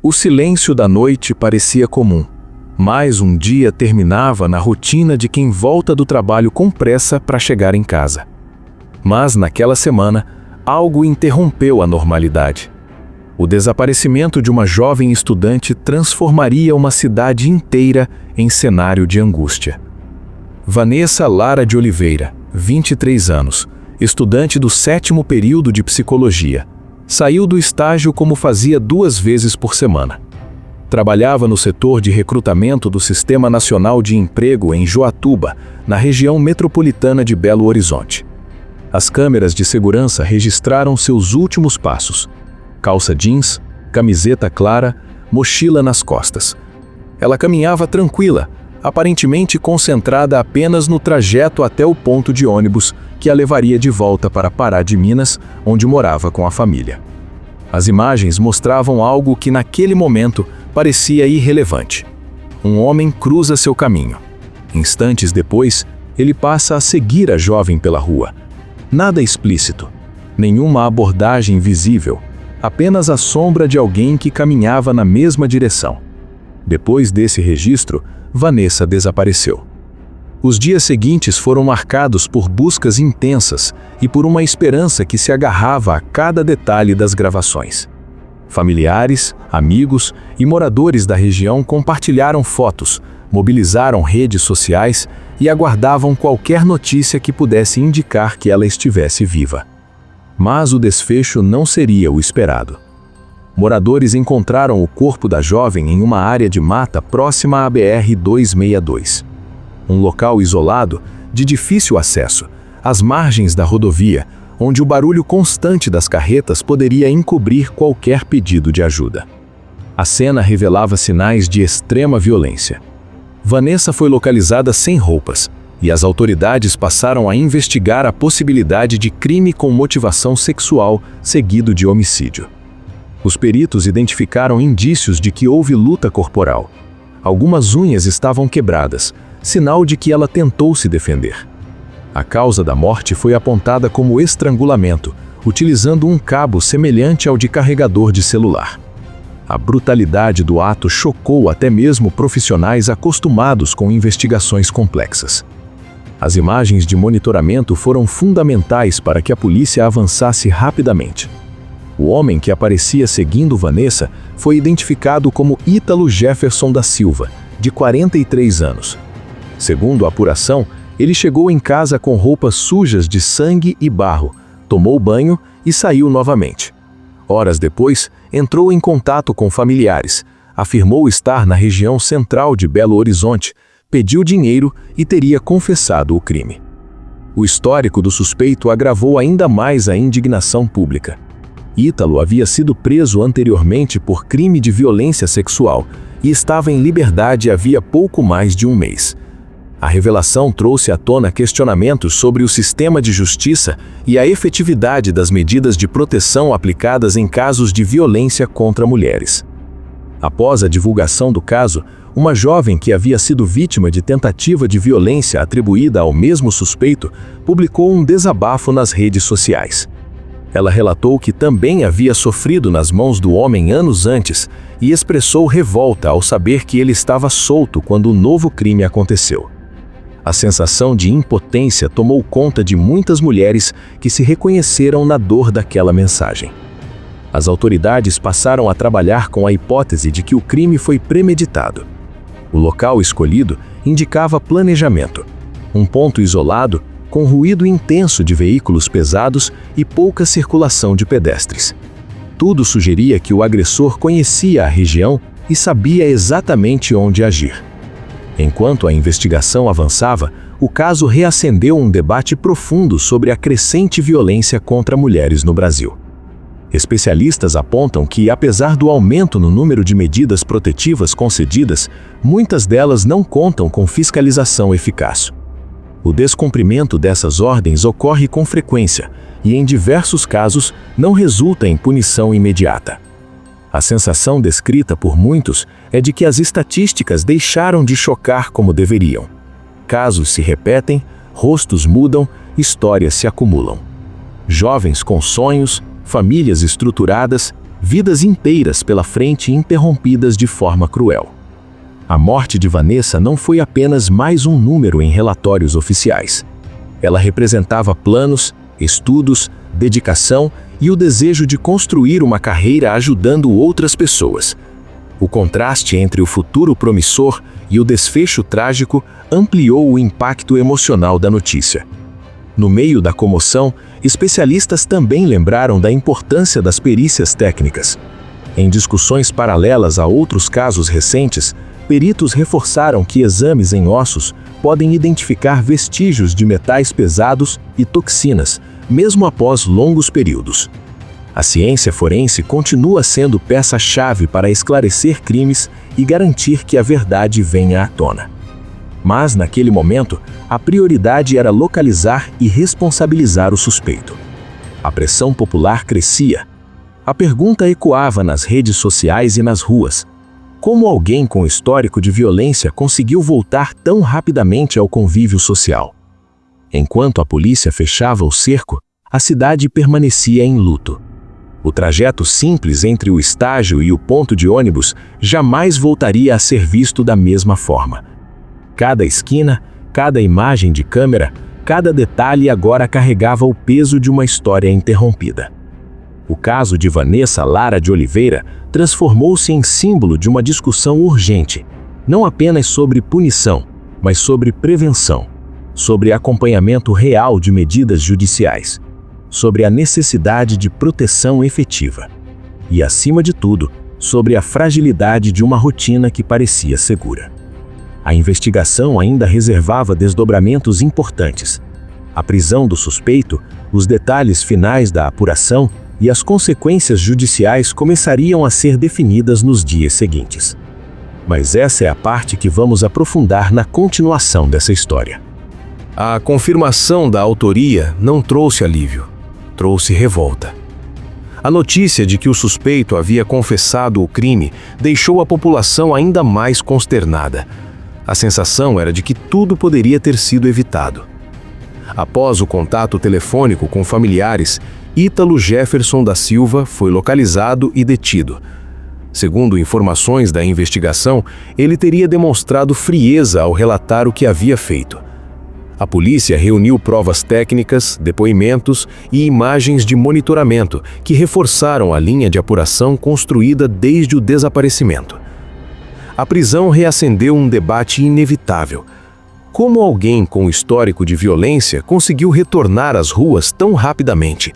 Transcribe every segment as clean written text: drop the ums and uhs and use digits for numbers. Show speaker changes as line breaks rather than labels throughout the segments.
O silêncio da noite parecia comum. Mais um dia terminava na rotina de quem volta do trabalho com pressa para chegar em casa. Mas naquela semana, algo interrompeu a normalidade. O desaparecimento de uma jovem estudante transformaria uma cidade inteira em cenário de angústia. Vanessa Lara de Oliveira, 23 anos, estudante do 7º período de psicologia, saiu do estágio como fazia 2 vezes por semana. Trabalhava no setor de recrutamento do Sistema Nacional de Emprego em Joatuba, na região metropolitana de Belo Horizonte. As câmeras de segurança registraram seus últimos passos: calça jeans, camiseta clara, mochila nas costas. Ela caminhava tranquila, aparentemente concentrada apenas no trajeto até o ponto de ônibus que a levaria de volta para Pará de Minas, onde morava com a família. As imagens mostravam algo que naquele momento parecia irrelevante. Um homem cruza seu caminho. Instantes depois, ele passa a seguir a jovem pela rua. Nada explícito, nenhuma abordagem visível, apenas a sombra de alguém que caminhava na mesma direção. Depois desse registro, Vanessa desapareceu. Os dias seguintes foram marcados por buscas intensas e por uma esperança que se agarrava a cada detalhe das gravações. Familiares, amigos e moradores da região compartilharam fotos, mobilizaram redes sociais e aguardavam qualquer notícia que pudesse indicar que ela estivesse viva. Mas o desfecho não seria o esperado. Moradores encontraram o corpo da jovem em uma área de mata próxima à BR-262. Um local isolado, de difícil acesso, às margens da rodovia, onde o barulho constante das carretas poderia encobrir qualquer pedido de ajuda. A cena revelava sinais de extrema violência. Vanessa foi localizada sem roupas, e as autoridades passaram a investigar a possibilidade de crime com motivação sexual seguido de homicídio. Os peritos identificaram indícios de que houve luta corporal. Algumas unhas estavam quebradas, sinal de que ela tentou se defender. A causa da morte foi apontada como estrangulamento, utilizando um cabo semelhante ao de carregador de celular. A brutalidade do ato chocou até mesmo profissionais acostumados com investigações complexas. As imagens de monitoramento foram fundamentais para que a polícia avançasse rapidamente. O homem que aparecia seguindo Vanessa foi identificado como Ítalo Jefferson da Silva, de 43 anos. Segundo a apuração, ele chegou em casa com roupas sujas de sangue e barro, tomou banho e saiu novamente. Horas depois, entrou em contato com familiares, afirmou estar na região central de Belo Horizonte, pediu dinheiro e teria confessado o crime. O histórico do suspeito agravou ainda mais a indignação pública. Ítalo havia sido preso anteriormente por crime de violência sexual e estava em liberdade havia pouco mais de um mês. A revelação trouxe à tona questionamentos sobre o sistema de justiça e a efetividade das medidas de proteção aplicadas em casos de violência contra mulheres. Após a divulgação do caso, uma jovem que havia sido vítima de tentativa de violência atribuída ao mesmo suspeito publicou um desabafo nas redes sociais. Ela relatou que também havia sofrido nas mãos do homem anos antes e expressou revolta ao saber que ele estava solto quando o novo crime aconteceu. A sensação de impotência tomou conta de muitas mulheres que se reconheceram na dor daquela mensagem. As autoridades passaram a trabalhar com a hipótese de que o crime foi premeditado. O local escolhido indicava planejamento, um ponto isolado com ruído intenso de veículos pesados e pouca circulação de pedestres. Tudo sugeria que o agressor conhecia a região e sabia exatamente onde agir. Enquanto a investigação avançava, o caso reacendeu um debate profundo sobre a crescente violência contra mulheres no Brasil. Especialistas apontam que, apesar do aumento no número de medidas protetivas concedidas, muitas delas não contam com fiscalização eficaz. O descumprimento dessas ordens ocorre com frequência e, em diversos casos, não resulta em punição imediata. A sensação descrita por muitos é de que as estatísticas deixaram de chocar como deveriam. Casos se repetem, rostos mudam, histórias se acumulam. Jovens com sonhos, famílias estruturadas, vidas inteiras pela frente interrompidas de forma cruel. A morte de Vanessa não foi apenas mais um número em relatórios oficiais. Ela representava planos, estudos, dedicação e o desejo de construir uma carreira ajudando outras pessoas. O contraste entre o futuro promissor e o desfecho trágico ampliou o impacto emocional da notícia. No meio da comoção, especialistas também lembraram da importância das perícias técnicas. Em discussões paralelas a outros casos recentes, peritos reforçaram que exames em ossos podem identificar vestígios de metais pesados e toxinas, mesmo após longos períodos. A ciência forense continua sendo peça-chave para esclarecer crimes e garantir que a verdade venha à tona. Mas, naquele momento, a prioridade era localizar e responsabilizar o suspeito. A pressão popular crescia. A pergunta ecoava nas redes sociais e nas ruas: como alguém com histórico de violência conseguiu voltar tão rapidamente ao convívio social? Enquanto a polícia fechava o cerco, a cidade permanecia em luto. O trajeto simples entre o estágio e o ponto de ônibus jamais voltaria a ser visto da mesma forma. Cada esquina, cada imagem de câmera, cada detalhe agora carregava o peso de uma história interrompida. O caso de Vanessa Lara de Oliveira transformou-se em símbolo de uma discussão urgente, não apenas sobre punição, mas sobre prevenção, sobre acompanhamento real de medidas judiciais, sobre a necessidade de proteção efetiva e, acima de tudo, sobre a fragilidade de uma rotina que parecia segura. A investigação ainda reservava desdobramentos importantes. A prisão do suspeito, os detalhes finais da apuração e as consequências judiciais começariam a ser definidas nos dias seguintes. Mas essa é a parte que vamos aprofundar na continuação dessa história. A confirmação da autoria não trouxe alívio, trouxe revolta. A notícia de que o suspeito havia confessado o crime deixou a população ainda mais consternada. A sensação era de que tudo poderia ter sido evitado. Após o contato telefônico com familiares, Ítalo Jefferson da Silva foi localizado e detido. Segundo informações da investigação, ele teria demonstrado frieza ao relatar o que havia feito. A polícia reuniu provas técnicas, depoimentos e imagens de monitoramento que reforçaram a linha de apuração construída desde o desaparecimento. A prisão reacendeu um debate inevitável. Como alguém com histórico de violência conseguiu retornar às ruas tão rapidamente?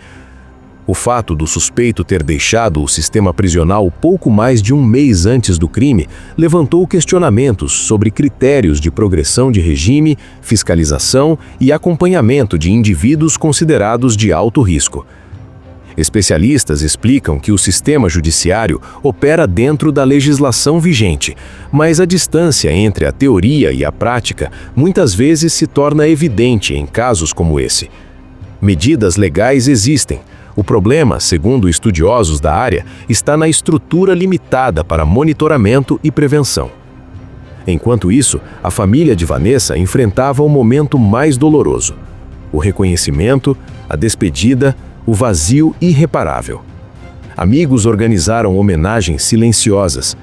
O fato do suspeito ter deixado o sistema prisional pouco mais de um mês antes do crime levantou questionamentos sobre critérios de progressão de regime, fiscalização e acompanhamento de indivíduos considerados de alto risco. Especialistas explicam que o sistema judiciário opera dentro da legislação vigente, mas a distância entre a teoria e a prática muitas vezes se torna evidente em casos como esse. Medidas legais existem. O problema, segundo estudiosos da área, está na estrutura limitada para monitoramento e prevenção. Enquanto isso, a família de Vanessa enfrentava o momento mais doloroso: o reconhecimento, a despedida, o vazio irreparável. Amigos organizaram homenagens silenciosas.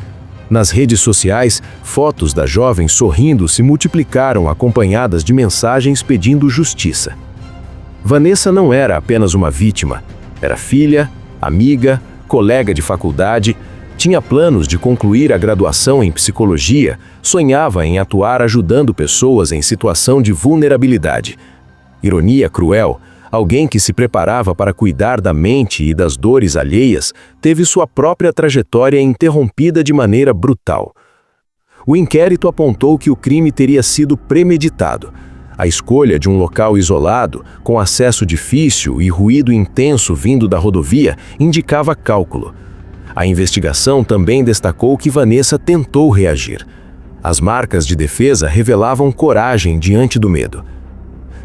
Nas redes sociais, fotos da jovem sorrindo se multiplicaram, acompanhadas de mensagens pedindo justiça. Vanessa não era apenas uma vítima. Era filha, amiga, colega de faculdade, tinha planos de concluir a graduação em psicologia, sonhava em atuar ajudando pessoas em situação de vulnerabilidade. Ironia cruel, alguém que se preparava para cuidar da mente e das dores alheias teve sua própria trajetória interrompida de maneira brutal. O inquérito apontou que o crime teria sido premeditado. A escolha de um local isolado, com acesso difícil e ruído intenso vindo da rodovia, indicava cálculo. A investigação também destacou que Vanessa tentou reagir. As marcas de defesa revelavam coragem diante do medo.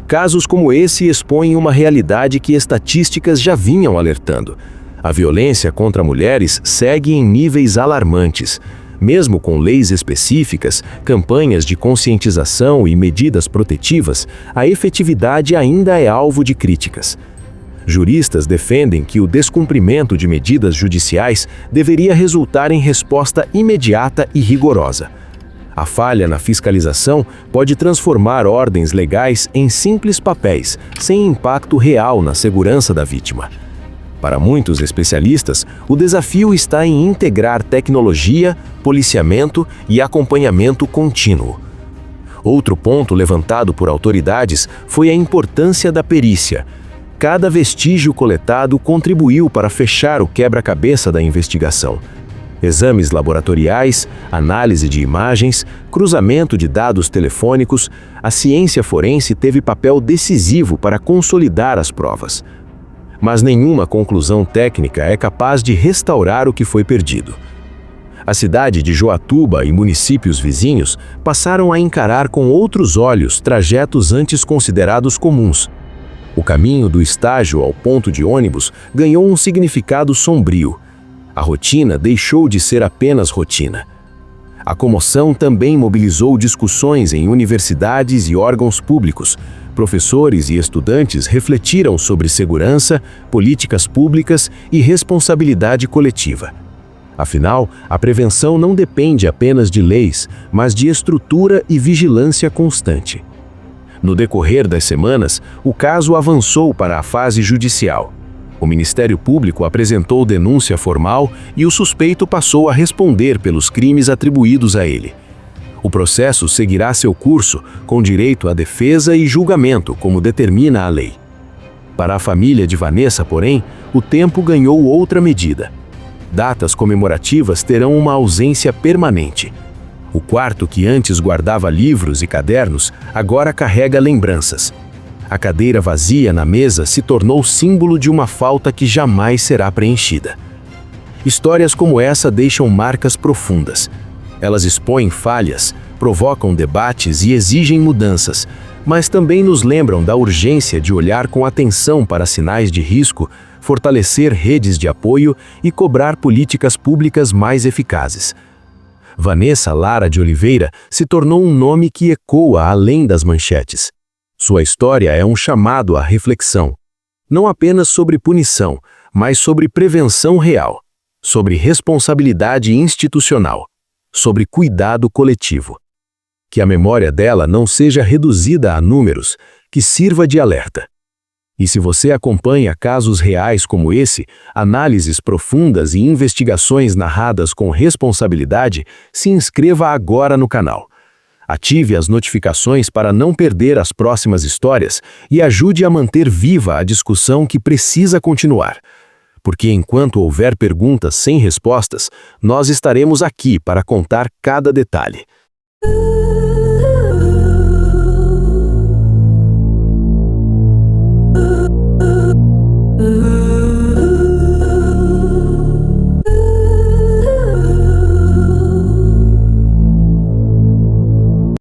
Casos como esse expõem uma realidade que estatísticas já vinham alertando. A violência contra mulheres segue em níveis alarmantes. Mesmo com leis específicas, campanhas de conscientização e medidas protetivas, a efetividade ainda é alvo de críticas. Juristas defendem que o descumprimento de medidas judiciais deveria resultar em resposta imediata e rigorosa. A falha na fiscalização pode transformar ordens legais em simples papéis, sem impacto real na segurança da vítima. Para muitos especialistas, o desafio está em integrar tecnologia, policiamento e acompanhamento contínuo. Outro ponto levantado por autoridades foi a importância da perícia. Cada vestígio coletado contribuiu para fechar o quebra-cabeça da investigação. Exames laboratoriais, análise de imagens, cruzamento de dados telefônicos, a ciência forense teve papel decisivo para consolidar as provas. Mas nenhuma conclusão técnica é capaz de restaurar o que foi perdido. A cidade de Joatuba e municípios vizinhos passaram a encarar com outros olhos trajetos antes considerados comuns. O caminho do estágio ao ponto de ônibus ganhou um significado sombrio. A rotina deixou de ser apenas rotina. A comoção também mobilizou discussões em universidades e órgãos públicos. Professores e estudantes refletiram sobre segurança, políticas públicas e responsabilidade coletiva. Afinal, a prevenção não depende apenas de leis, mas de estrutura e vigilância constante. No decorrer das semanas, o caso avançou para a fase judicial. O Ministério Público apresentou denúncia formal e o suspeito passou a responder pelos crimes atribuídos a ele. O processo seguirá seu curso, com direito à defesa e julgamento, como determina a lei. Para a família de Vanessa, porém, o tempo ganhou outra medida. Datas comemorativas terão uma ausência permanente. O quarto que antes guardava livros e cadernos, agora carrega lembranças. A cadeira vazia na mesa se tornou símbolo de uma falta que jamais será preenchida. Histórias como essa deixam marcas profundas. Elas expõem falhas, provocam debates e exigem mudanças, mas também nos lembram da urgência de olhar com atenção para sinais de risco, fortalecer redes de apoio e cobrar políticas públicas mais eficazes. Vanessa Lara de Oliveira se tornou um nome que ecoa além das manchetes. Sua história é um chamado à reflexão, não apenas sobre punição, mas sobre prevenção real, sobre responsabilidade institucional, sobre cuidado coletivo. Que a memória dela não seja reduzida a números, que sirva de alerta. E se você acompanha casos reais como esse, análises profundas e investigações narradas com responsabilidade, se inscreva agora no canal. Ative as notificações para não perder as próximas histórias e ajude a manter viva a discussão que precisa continuar. Porque enquanto houver perguntas sem respostas, nós estaremos aqui para contar cada detalhe.